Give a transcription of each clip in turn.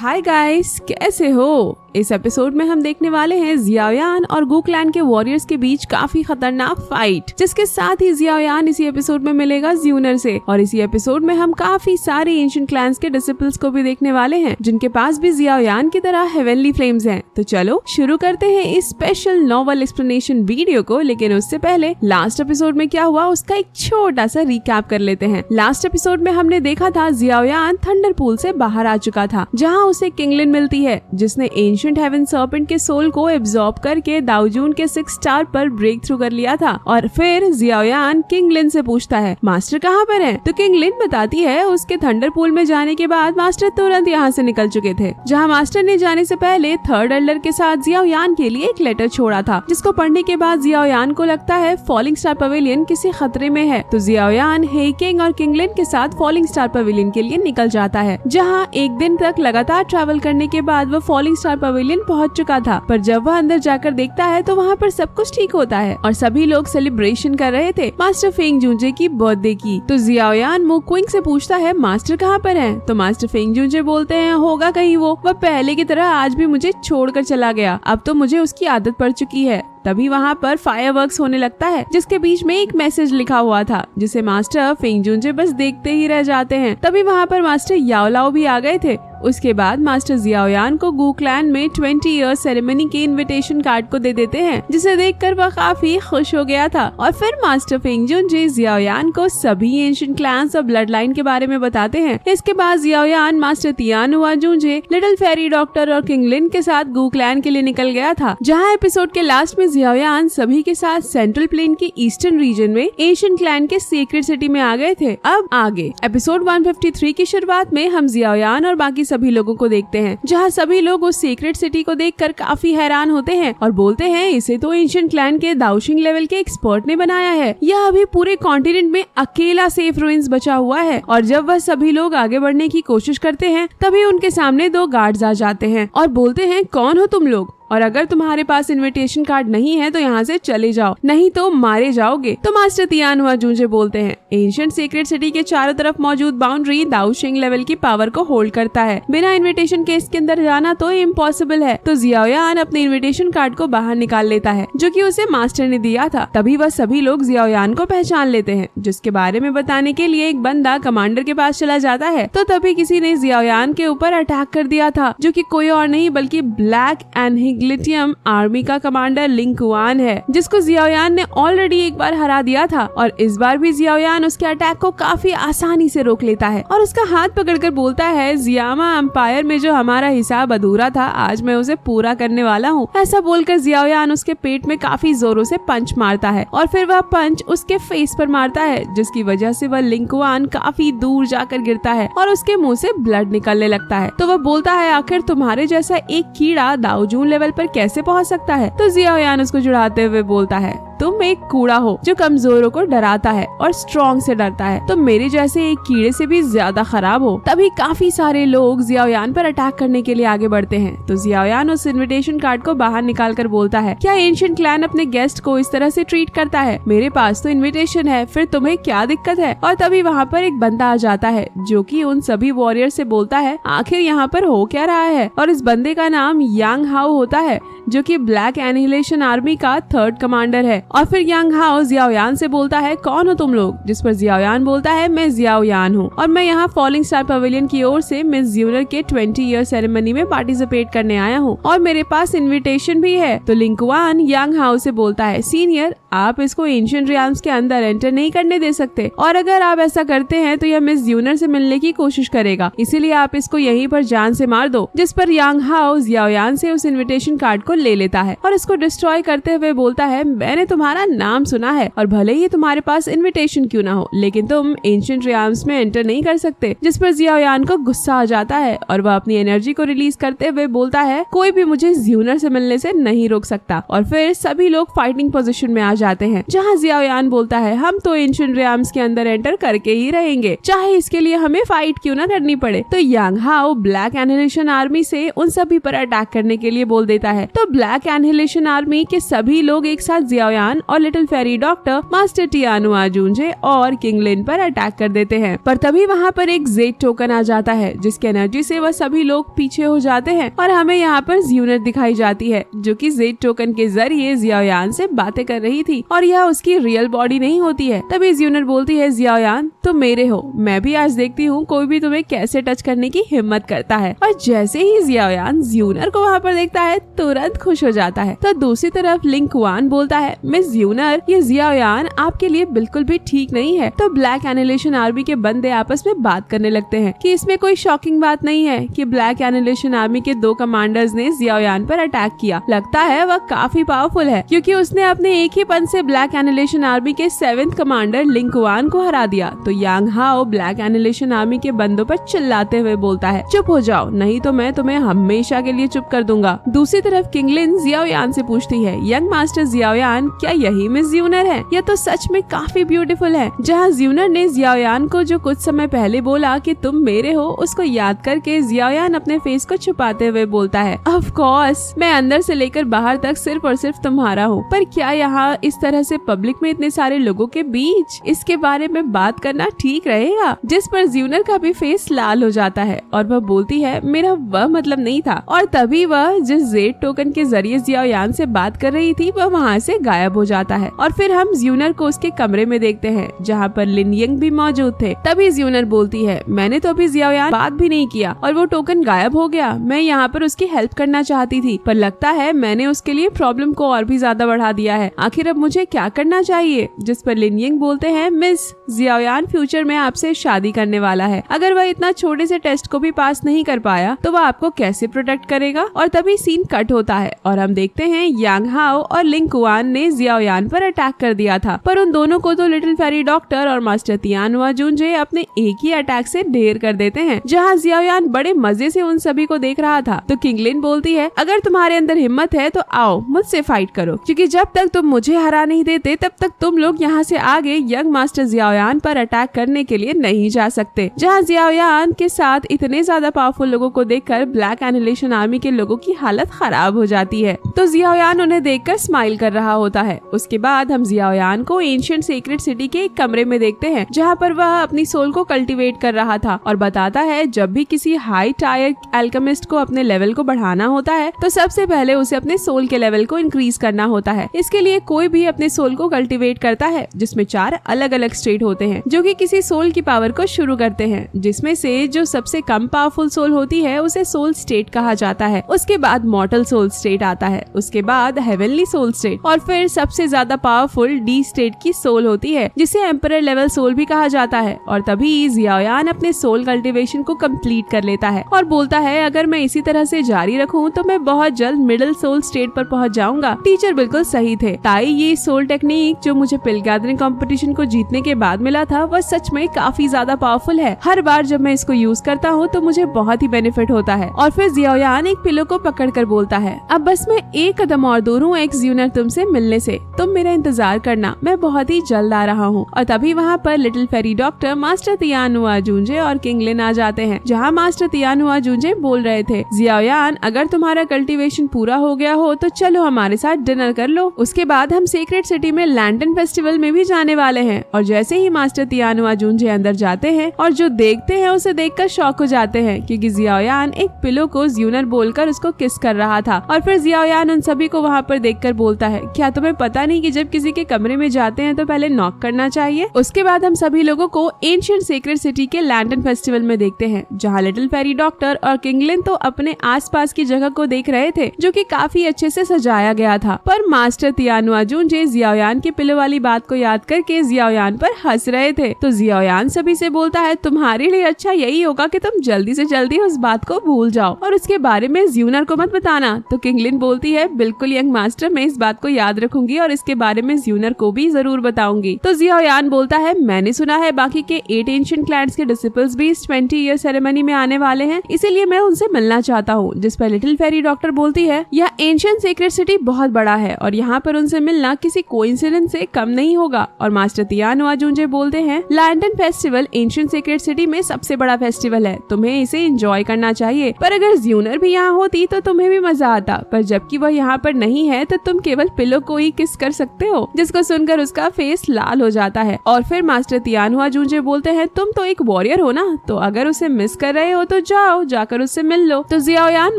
Hi guys, कैसे हो? इस एपिसोड में हम देखने वाले हैं जियाओयान और गू क्लैन के वॉरियर्स के बीच काफी खतरनाक फाइट, जिसके साथ ही जियाओयान इसी एपिसोड में मिलेगा ज्यूनर से। और इसी एपिसोड में हम काफी सारे एंशिएंट क्लैंस के डिसिपल्स को भी देखने वाले हैं, जिनके पास भी जियाओयान की तरह हेवनली फ्लेम्स हैं। तो चलो शुरू करते हैं इस स्पेशल नॉवल एक्सप्लेनेशन वीडियो को। लेकिन उससे पहले लास्ट एपिसोड में क्या हुआ उसका एक छोटा सा रिकैप कर लेते हैं। लास्ट एपिसोड में हमने देखा था जियाओयान थंडर पूल से बाहर आ चुका था, जहाँ उसे किंगलिन मिलती है, जिसने एंशिएंट हेवन सर्पेंट के सोल को एब्जॉर्ब करके दाओजून के 6 स्टार पर ब्रेक थ्रू कर लिया था। और फिर जियाओयान किंगलिन से पूछता है मास्टर कहाँ पर हैं? तो किंगलिन बताती है उसके थंडर पूल में जाने के बाद मास्टर तुरंत यहाँ से निकल चुके थे, जहाँ मास्टर ने जाने से पहले थर्ड एल्डर के साथ जियाओयान के लिए एक लेटर छोड़ा था, जिसको पढ़ने के बाद जियाओयान को लगता है फॉलिंग स्टार पवेलियन किसी खतरे में है। तो जियाओयान हेकिंग और किंगलिन के साथ फॉलिंग स्टार पवेलियन के लिए निकल जाता है, जहाँ एक दिन तक लगातार ट्रैवल करने के बाद वो फॉलिंग स्टार पवेलियन पहुंच चुका था। पर जब वह अंदर जाकर देखता है तो वहाँ पर सब कुछ ठीक होता है और सभी लोग सेलिब्रेशन कर रहे थे मास्टर फेंग जूंजे की बर्थडे की। तो जियाओयान मु क्विंग से पूछता है मास्टर कहाँ पर हैं? तो मास्टर फेंग जूंजे बोलते हैं होगा कहीं वह पहले की तरह आज भी मुझे छोड़कर चला गया, अब तो मुझे उसकी आदत पड़ चुकी है। तभी वहाँ पर फायरवर्क्स होने लगता है, जिसके बीच में एक मैसेज लिखा हुआ था, जिसे मास्टर फेंग जूंजे बस देखते ही रह जाते हैं। तभी वहाँ पर मास्टर याओलाओ भी आ गए थे। उसके बाद मास्टर जियाओयान को गू क्लैन में 20 ईयर सेरेमनी के इनविटेशन कार्ड को दे देते हैं, जिसे देखकर वह काफी खुश हो गया था। और फिर मास्टर फेंग जूंजे जियाओयान को सभी एंशिएंट क्लैंस और ब्लड लाइन के बारे में बताते हैं। इसके बाद Xiaoyan master तियानुआ जूंजे, little fairy doctor और किंगलिन के साथ गू क्लैन के लिए निकल गया था, जहाँ एपिसोड के लास्ट में जियाओयान सभी के साथ सेंट्रल प्लेन के ईस्टर्न रीजन में एंशिएंट क्लैन के सीक्रेट सिटी में आ गए थे। अब आगे एपिसोड 153 की शुरुआत में हम जियाओयान और बाकी सभी लोगों को देखते हैं, जहाँ सभी लोग उस सीक्रेट सिटी को देखकर काफी हैरान होते हैं और बोलते हैं इसे तो एंशिएंट क्लैन के दाओशिंग लेवल के एक्सपर्ट ने बनाया है। यह अभी पूरे कॉन्टिनेंट में अकेला सेफ रुइंस बचा हुआ है। और जब वह सभी लोग आगे बढ़ने की कोशिश करते हैं, तभी उनके सामने 2 गार्ड्स आ जाते हैं और बोलते हैं कौन हो तुम लोग, और अगर तुम्हारे पास इनविटेशन कार्ड नहीं है तो यहाँ से चले जाओ, नहीं तो मारे जाओगे। तो मास्टर तियानुआ जूंजे बोलते हैं एंशिएंट सीक्रेट सिटी के चारों तरफ मौजूद बाउंड्री दाओशिंग लेवल की पावर को होल्ड करता है, बिना इनविटेशन के इसके अंदर जाना तो इम्पॉसिबल है। तो जियाओयान अपने इनविटेशन कार्ड को बाहर निकाल लेता है, जो कि उसे मास्टर ने दिया था। तभी वह सभी लोग जियाओयान को पहचान लेते हैं, जिसके बारे में बताने के लिए एक बंदा कमांडर के पास चला जाता है। तो तभी किसी ने जियाओयान के ऊपर अटैक कर दिया था, जो कि कोई और नहीं बल्कि ब्लैक एनहिग्लिटियम आर्मी का कमांडर लिंग कुआन है, जिसको जियाओयान ने ऑलरेडी एक बार हरा दिया था। और इस बार भी जियाओयान उसके अटैक को काफी आसानी से रोक लेता है और उसका हाथ पकड़कर बोलता है जियामा एम्पायर में जो हमारा हिसाब अधूरा था, आज मैं उसे पूरा करने वाला हूँ। ऐसा बोलकर जियाओयान उसके पेट में काफी जोरों से पंच मारता है और फिर वह पंच उसके फेस पर मारता है, जिसकी वजह से वह लिंग कुआन काफी दूर जाकर गिरता है और उसके मुंह से ब्लड निकलने लगता है। तो वह बोलता है आखिर तुम्हारे जैसा एक कीड़ा दाओजून लेवल पर कैसे पहुंच सकता है? तो जियाओयान उसको जुड़ाते हुए बोलता है तुम एक कूड़ा हो जो कमजोरों को डराता है और स्ट्रॉन्ग से डरता है, तो मेरे जैसे एक कीड़े से भी ज्यादा खराब हो। तभी काफी सारे लोग जियाओयान पर अटैक करने के लिए आगे बढ़ते हैं। तो जियाओयान उस इनविटेशन कार्ड को बाहर निकाल कर बोलता है क्या एंशिएंट क्लैन अपने गेस्ट को इस तरह से ट्रीट करता है? मेरे पास तो इनविटेशन है, फिर तुम्हें क्या दिक्कत है? और तभी वहाँ पर एक बंदा आ जाता है, जो कि उन सभी वॉरियर से बोलता है आखिर यहाँ पर हो क्या रहा है? और इस बंदे का नाम यांग हाओ होता है, जो कि ब्लैक एनिहिलेशन आर्मी का 3rd कमांडर है। और फिर यांग हाओ जियाओयान से बोलता है कौन हो तुम लोग? जिस पर जियाओयान बोलता है मैं जियाओयान हूँ और मैं यहाँ फॉलिंग स्टार पवेलियन की ओर से मिस ज्यूनर के 20 ईयर सेरेमनी में पार्टिसिपेट करने आया हूँ और मेरे पास इनविटेशन भी है। तो लिंग कुआन यांग हाओ से बोलता है सीनियर, आप इसको एंशिएंट रियल्म्स के अंदर एंटर नहीं करने दे सकते, और अगर आप ऐसा करते हैं तो यह मिस ज्यूनर से मिलने की कोशिश करेगा, इसीलिए आप इसको यहीं पर जान से मार दो। जिस पर यांग हाओ जियाओयान से उस इनविटेशन कार्ड को ले लेता है और इसको डिस्ट्रॉय करते हुए बोलता है मैंने तुम्हारा नाम सुना है और भले ही तुम्हारे पास इनविटेशन क्यों ना हो, लेकिन तुम एंशिएंट रियल्म्स में एंटर नहीं कर सकते। जिस पर जियाओयान को गुस्सा आ जाता है और वह अपनी एनर्जी को रिलीज करते हुए बोलता है कोई भी मुझे ज्यूनर से मिलने से नहीं रोक सकता। और फिर सभी लोग फाइटिंग पोजीशन में आ जाते हैं, जहाँ जियाओयान बोलता है हम तो एंशिएंट रियल्म्स के अंदर एंटर करके ही रहेंगे, चाहे इसके लिए हमें फाइट क्यों ना करनी पड़े। तो यांग हाओ ब्लैक एनिहिलेशन आर्मी से उन सभी पर अटैक करने के लिए बोल देता है। तो तो ब्लैक एनिहिलेशन आर्मी के सभी लोग एक साथ जियाओयान और लिटिल फेरी डॉक्टर, मास्टर टियानो आजुंजे और किंग लिन पर अटैक कर देते हैं। पर तभी वहाँ पर एक जेड टोकन आ जाता है जिसकी एनर्जी से वह सभी लोग पीछे हो जाते हैं और हमें यहाँ पर ज्यूनर दिखाई जाती है जो कि जेड टोकन के जरिए जियाओयान से बातें कर रही थी और यह उसकी रियल बॉडी नहीं होती है। तभी ज्यूनर बोलती है, जियाओयान तुम मेरे हो, मैं भी आज देखती हूँ कोई भी तुम्हें कैसे टच करने की हिम्मत करता है। और जैसे ही जियाओयान ज्यूनर को वहाँ पर देखता है तुरंत खुश हो जाता है। तो दूसरी तरफ लिंग कुआन बोलता है, मिस ज्यूनर ये जियाओयान आपके लिए बिल्कुल भी ठीक नहीं है। तो ब्लैक एनिहिलेशन आर्मी के बंदे आपस में बात करने लगते हैं कि इसमें कोई शॉकिंग बात नहीं है कि ब्लैक एनिहिलेशन आर्मी के 2 कमांडर्स ने जियाओयान पर अटैक किया। लगता है वह काफी पावरफुल है क्योंकि उसने अपने एक ही पंच से ब्लैक एनिहिलेशन आर्मी के 7th कमांडर लिंग कुआन को हरा दिया। तो यांग हाओ ब्लैक एनिहिलेशन आर्मी के बंदों पर चिल्लाते हुए बोलता है, चुप हो जाओ नहीं तो मैं तुम्हें हमेशा के लिए चुप कर दूंगा। दूसरी तरफ किंग लिन जियाओयान से पूछती है, यंग मास्टर जियाओयान क्या यही मिस ज्यूनर है? यह तो सच में काफी ब्यूटीफुल है। जहाँ ज्यूनर ने जियाओयान को जो कुछ समय पहले बोला कि तुम मेरे हो उसको याद करके जियाओयान अपने फेस को छुपाते हुए बोलता है, ऑफ कोर्स मैं अंदर से लेकर बाहर तक सिर्फ और सिर्फ तुम्हारा हूँ, पर क्या यहाँ इस तरह से पब्लिक में इतने सारे लोगों के बीच इसके बारे में बात करना ठीक रहेगा? जिस पर ज्यूनर का भी फेस लाल हो जाता है और वह बोलती है, मेरा वह मतलब नहीं था। और तभी वह जिस जेड टोकन के जरिए जियाओयान से बात कर रही थी वह वहाँ से गायब हो जाता है। और फिर हम ज्यूनर को उसके कमरे में देखते हैं जहाँ पर लिन यंग भी मौजूद थे। तभी ज्यूनर बोलती है, मैंने तो अभी जियाओयान बात भी नहीं किया और वो टोकन गायब हो गया। मैं यहाँ पर उसकी हेल्प करना चाहती थी पर लगता है मैंने उसके लिए प्रॉब्लम को और भी ज्यादा बढ़ा दिया है। आखिर अब मुझे क्या करना चाहिए? जिस पर लिन यंग बोलते हैं, मिस जियाओयान फ्यूचर में आपसे शादी करने वाला है। अगर वह इतना छोटे से टेस्ट को भी पास नहीं कर पाया तो वह आपको कैसे प्रोटेक्ट करेगा? और तभी सीन कट होता है और हम देखते हैं यांग हाओ और लिंग कुआन ने जियाओयान पर अटैक कर दिया था, पर उन दोनों को तो लिटिल फेरी डॉक्टर और मास्टर तियानो आजुंजे अपने एक ही अटैक से ढेर कर देते हैं। जहाँ जियाओयान बड़े मजे से उन सभी को देख रहा था तो किंग लिन बोलती है, अगर तुम्हारे अंदर हिम्मत है तो आओ मुझसे फाइट करो, क्योंकि जब तक तुम मुझे हरा नहीं देते तब तक तुम लोग यहाँ से आगे यंग मास्टर जियाओयान पर अटैक करने के लिए नहीं जा सकते। जहाँ जियाओयान के साथ इतने ज्यादा पावरफुल लोगों को देखकर ब्लैक एनिहिलेशन आर्मी के लोगों की हालत खराब हो जाती है। तो जियाओयान उन्हें देखकर स्माइल कर रहा होता है। उसके बाद हम जियाओयान को एंशिएंट सीक्रेट सिटी के एक कमरे में देखते हैं जहाँ पर वह अपनी सोल को कल्टीवेट कर रहा था और बताता है जब भी किसी हाई टायर एल्केमिस्ट को अपने लेवल को बढ़ाना होता है तो सबसे पहले उसे अपने सोल के लेवल को इंक्रीज करना होता है। इसके लिए कोई भी अपने सोल को कल्टीवेट करता है जिसमें 4 अलग अलग स्टेट होते हैं जो कि किसी सोल की पावर को शुरू करते हैं, जिसमें से जो सबसे कम पावरफुल सोल होती है उसे सोल स्टेट कहा जाता है। उसके बाद मॉर्टल सोल स्टेट आता है, उसके बाद हेवनली सोल स्टेट और फिर सबसे ज्यादा पावरफुल डी स्टेट की सोल होती है जिसे एम्परर लेवल सोल भी कहा जाता है। और तभी जियाओयान अपने सोल कल्टीवेशन को कंप्लीट कर लेता है और बोलता है, अगर मैं इसी तरह से जारी रखूं तो मैं बहुत जल्द मिडिल सोल स्टेट पर पहुंच जाऊंगा। टीचर बिल्कुल सही थे। ताई ये सोल टेक्निक जो मुझे पिल गैदरिंग कंपटीशन को जीतने के बाद मिला था वह सच में काफी ज्यादा पावरफुल है। हर बार जब मैं इसको यूज करता हूँ तो मुझे बहुत ही बेनिफिट होता है। और फिर जियाओयान एक पिलो को पकड़कर बोलता है, अब बस मैं एक कदम और दूर हूँ एक्स ज्यूनर तुमसे मिलने से, तुम मेरा इंतजार करना, मैं बहुत ही जल्द आ रहा हूँ। और तभी वहाँ पर लिटिल फेरी डॉक्टर, मास्टर तियानो आजुंजे और किंग लिन आ जाते हैं। जहाँ मास्टर तियानो आजुंजे बोल रहे थे, जियाओयान अगर तुम्हारा कल्टीवेशन पूरा हो गया हो तो चलो हमारे साथ डिनर कर लो, उसके बाद हम सीक्रेट सिटी में लैंटर्न फेस्टिवल में भी जाने वाले हैं। और जैसे ही मास्टर तियानो आजुंजे अंदर जाते हैं और जो देखते हैं उसे देखकर शॉक हो जाते हैं क्योंकि जियाओयान एक पिलो को ज्यूनर बोलकर उसको किस कर रहा था। और फिर जियाओयान उन सभी को वहाँ पर देखकर बोलता है, क्या तुम्हें पता नहीं कि जब किसी के कमरे में जाते हैं तो पहले नॉक करना चाहिए? उसके बाद हम सभी लोगों को एंशिएंट सीक्रेट सिटी के लैंटर्न फेस्टिवल में देखते हैं जहाँ लिटिल फेरी डॉक्टर और किंग लिन तो अपने आसपास की जगह को देख रहे थे जो कि काफी अच्छे से सजाया गया था, पर मास्टर तियानो आजुंजे जियाओयान के पिलो वाली बात को याद करके जियाओयान पर हंस रहे थे। तो जियाओयान सभी से बोलता है, तुम्हारे लिए अच्छा यही होगा कि तुम जल्दी से जल्दी उस बात को भूल जाओ और उसके बारे में ज्यूनर को मत बताना। तो किंग लिन बोलती है, बिल्कुल यंग मास्टर, मैं इस बात को याद रखूंगी और इसके बारे में ज्यूनर को भी जरूर बताऊंगी। तो जियाओयान बोलता है, मैंने सुना है बाकी के 8 एंशिएंट क्लैंस के डिसिपल्स भी इस 20 ईयर सेरेमनी में आने वाले हैं, इसीलिए मैं उनसे मिलना चाहता हूँ। जिस पर लिटिल फेरी डॉक्टर बोलती है, यह एंशिएंट सीक्रेट सिटी बहुत बड़ा है और यहाँ पर उनसे मिलना किसी कोइंसिडेंस से कम नहीं होगा। और मास्टर तियानो आजुंजे बोलते हैं, lantern festival ancient secret city में सबसे बड़ा फेस्टिवल है, तुम्हें इसे एंजॉय करना चाहिए, पर अगर ज्यूनर भी यहाँ होती तो तुम्हें भी मजा आता। आता, पर जबकि वह यहाँ पर नहीं है तो तुम केवल पिलो को ही किस कर सकते हो। जिसको सुनकर उसका फेस लाल हो जाता है और फिर मास्टर तियानहुआ जूंजे बोलते हैं, तुम तो एक वॉरियर हो ना, तो अगर उसे मिस कर रहे हो तो जाओ जाकर उससे मिल लो। तो जियाओयान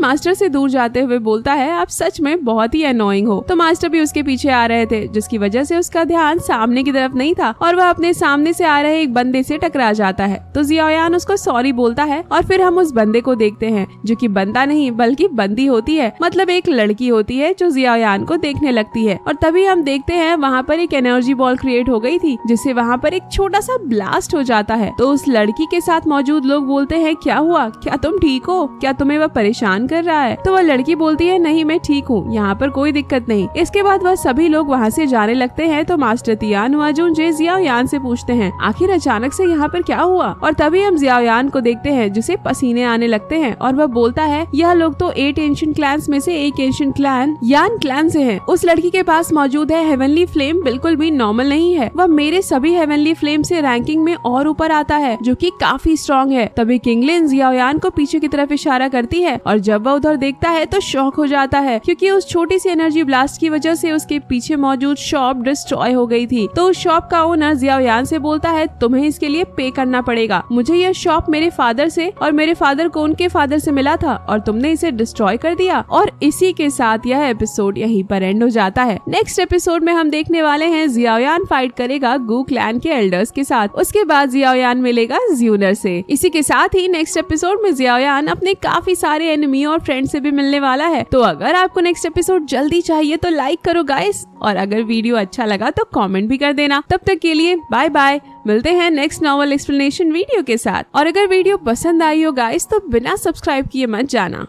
मास्टर से दूर जाते हुए बोलता है, आप सच में बहुत ही अनोइंग हो। तो मास्टर भी उसके पीछे आ रहे थे, जिसकी वजह से उसका ध्यान सामने की तरफ नहीं था और वह अपने सामने से आ रहे एक बंदे से टकरा जाता है। तो जियाओयान उसको सॉरी बोलता है और फिर हम उस बंदे को देखते हैं जो कि बंदा नहीं बल्कि बंदी होती है, मतलब एक लड़की होती है जो जियाओयान को देखने लगती है। और तभी हम देखते हैं वहाँ पर एक एनर्जी बॉल क्रिएट हो गई थी, जिससे वहाँ पर एक छोटा सा ब्लास्ट हो जाता है। तो उस लड़की के साथ मौजूद लोग बोलते हैं, क्या हुआ, क्या तुम ठीक हो, क्या तुम्हें वह परेशान कर रहा है। तो वह लड़की बोलती है, नहीं मैं ठीक हूँ, यहाँ पर कोई दिक्कत नहीं। इसके बाद वह सभी लोग वहाँ से जाने लगते हैं। तो मास्टर तियानहुआ जूंजे जियाओयान से पूछते हैं, आखिर अचानक से यहाँ पर क्या हुआ। और तभी हम जियाओयान को देखते हैं जिसे पसीने आने लगते हैं और वह बोलता है, यह लोग तो 8 एंशिएंट क्लैंस में से एक एंशिएंट क्लैन यान क्लैन से हैं। उस लड़की के पास मौजूद है हेवनली फ्लेम, बिल्कुल भी नॉर्मल नहीं है, वह मेरे सभी हेवनली फ्लेम से रैंकिंग में और ऊपर आता है, जो कि काफी स्ट्रॉन्ग है। तभी किंगलिन जियाओयान को पीछे की तरफ इशारा करती है और जब वह उधर देखता है तो शॉक हो जाता है, क्योंकि उस छोटी सी एनर्जी ब्लास्ट की वजह से उसके पीछे मौजूद शॉप डिस्ट्रॉय हो गई थी। तो उस शॉप का ओनर जियाओयान से बोलता है, तुम्हें इसके लिए पे करना पड़ेगा, मुझे यह शॉप मेरे फादर से और मेरे फादर को उनके फादर से मिला था और तुमने इसे डिस्ट्रॉय कर दिया। और इसी के साथ यह एपिसोड यहीं पर एंड हो जाता है। नेक्स्ट एपिसोड में हम देखने वाले हैं जियाओयान फाइट करेगा गू क्लैन के एल्डर्स के साथ, उसके बाद जियाओयान मिलेगा ज्यूनर से। इसी के साथ ही नेक्स्ट एपिसोड में जियाओयान अपने काफी सारे एनिमी और फ्रेंड से भी मिलने वाला है। तो अगर आपको नेक्स्ट एपिसोड जल्दी चाहिए तो लाइक करो गाइस, और अगर वीडियो अच्छा लगा तो कमेंट भी कर देना। तब तक के लिए बाय बाय, मिलते हैं नेक्स्ट नॉवल एक्सप्लेनेशन वीडियो के साथ। और अगर वीडियो पसंद आई हो गाइस तो बिना सब्सक्राइब किए मत जाना।